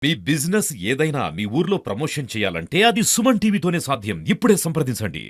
మీ business ఏదైనా మీ ఊర్లో promotion చేయాలంటే అది సుమన్ టీవీతోనే సాధ్యం. ఇప్పుడే సంప్రదించండి.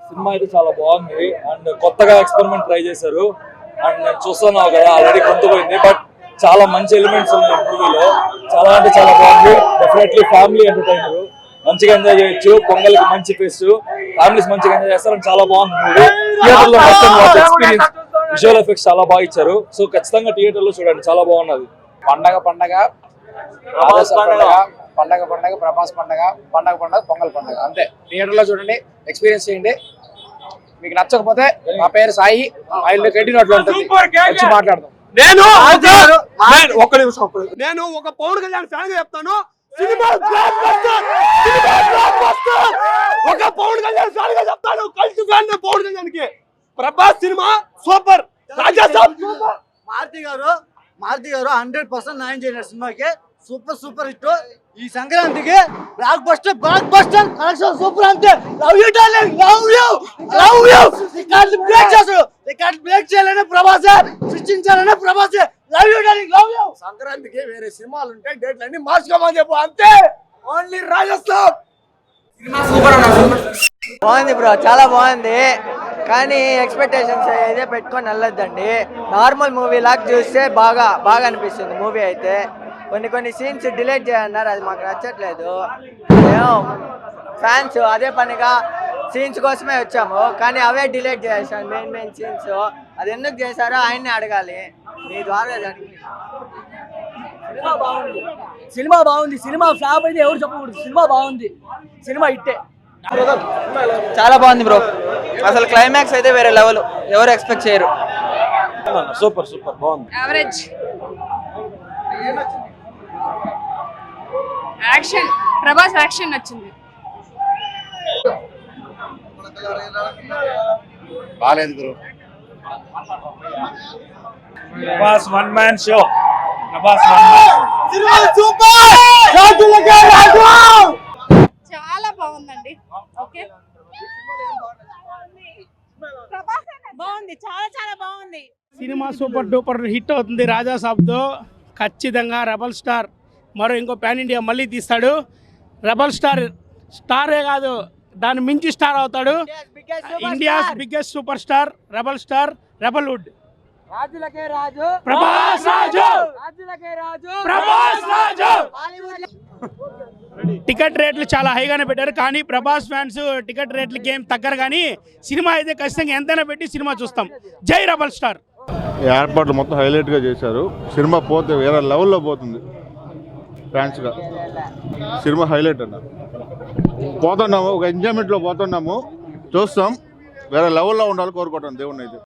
సినిమా అయితే చాలా బాగుంది అండ్ కొత్తగా ఎక్స్పెరిమెంట్ ట్రై చేశారు అండ్ నేను చూస్తున్నావు కదా ఆల్రెడీ గుర్తుపోయింది బట్ చాలా మంచి ఎలిమెంట్స్ ఉన్నాయి మూవీలో. చాలా అంటే చాలా బాగుంది. డెఫినెట్లీ ఫ్యామిలీ ఎంటర్టైనర్, మంచిగా ఎంజాయ్ చేయొచ్చు. పొంగల్కి మంచి ఫేస్ట్, ఫ్యామిలీస్ మంచిగా ఎంజాయ్ చేస్తారు. చాలా బాగుంది మూవీ. థియేటర్ లో ఎక్స్పీరియన్స్, విజువల్ ఎఫెక్ట్స్ చాలా బాగా ఇచ్చారు. సో ఖచ్చితంగా థియేటర్ లో చూడండి, చాలా బాగున్నది. పండగ పండగ ప్రభాస్ పండగ పొంగల్ పండగ అంతే. థియేటర్ లో చూడండి, ఎక్స్పీరియన్స్ చేయండి. మీకు నచ్చకపోతే మా పేరు సాయి, ఆయన కట్టినట్లు ఉంటుంది. వచ్చి మాట్లాడదాం. నేను ఒక పవన్ కళ్యాణ్ ఫ్యాన్ గా చెప్తాను, సినిమా బ్లాక్ బస్టర్, ఒక పవన్ కళ్యాణ్ ఫ్యాన్ గా చెప్తాను, కల్ట్ ఫ్యాన్ పవన్ కళ్యాణ్ కి. Prabhas cinema super, Raja Saab super. Maruti గారు 100% న్యాయం చేసిన సినిమాకి సూపర్ హిట్. ఈ సంక్రాంతికి బ్లాక్ బస్టర్ కలెక్షన్ సూపర్. అంతే. Love you darling, love you. Record break చేస్తాడు. రికార్డ్ బ్రేక్ చేయాలనే ప్రభాసే, సృష్టించాలనే ప్రభాసే. Love you darling, love you. సంక్రాంతికి వేరే సినిమాలు ఉంటే డేట్లు అన్ని మార్చుకోమని చెప్పు, అంతే. ఓన్లీ రాజస్థాన్ బాగుంది బ్రో, చాలా బాగుంది. కానీ ఎక్స్పెక్టేషన్స్ అయితే పెట్టుకొని వెళ్ళొద్దండి. నార్మల్ మూవీ లాగా చూస్తే బాగా అనిపిస్తుంది మూవీ అయితే. కొన్ని సీన్స్ డిలీట్ చేయన్నారు, అది మాకు నచ్చట్లేదు. ఫ్యాన్స్ అదే పనిగా సీన్స్ కోసమే వచ్చాము, కానీ అవే డిలీట్ చేశారు. మెయిన్ సీన్స్ అది ఎందుకు చేశారో ఆయన్ని అడగాలి. మీ ద్వారా సినిమా బాగుంది. సినిమా ఫ్లాప్ అయితే ఎవరు చెప్పకూడదు. సినిమా బాగుంది, సినిమా ఇట్టే. చాలా బాగుంది బ్రో. అసలు క్లైమాక్స్ అయితే వేరే లెవెల్, ఎవరు ఎక్స్పెక్ట్ చేయరు. సూపర్ బాగుంది. యావరేజ్. యాక్షన్, ప్రభాస్ యాక్షన్ నచ్చింది. బాలేదు bro. Prabhas one man show. చాలా బాగుందండి. ఓకే, బాగుంది, చాలా బాగుంది. సినిమా సూపర్ డూపర్ హిట్ అవుతుంది. రాజా సాబ్తో ఖచ్చితంగా రెబల్ స్టార్ మరో ఇంకో పాన్ ఇండియా మళ్ళీ తీస్తాడు. రెబల్ స్టారే కాదు, దాన్ని మించి స్టార్ అవుతాడు. India's biggest super star, rebel wood. Prabhas Raju. Ticket రేట్లు చాలా హైగానే పెట్టారు, కానీ ప్రభాస్ ఫ్యాన్స్ టికెట్ రేట్లకి ఏం తగ్గరు. కానీ సినిమా అయితే ఖచ్చితంగా ఎంతైనా పెట్టి సినిమా చూస్తాం. జై రెబల్ స్టార్. ఏర్పాట్లు మొత్తం హైలైట్గా చేశారు. సినిమా పోతే వేరే లెవెల్లో పోతుంది. ఫ్యాన్స్గా సినిమా హైలైట్ అన్న. పోతున్నాము, ఒక ఎంజాయ్మెంట్లో పోతున్నాము, చూస్తాం. వేరే లెవెల్లో ఉండాలి కోరుకుంటాం దేవుడిని అయితే.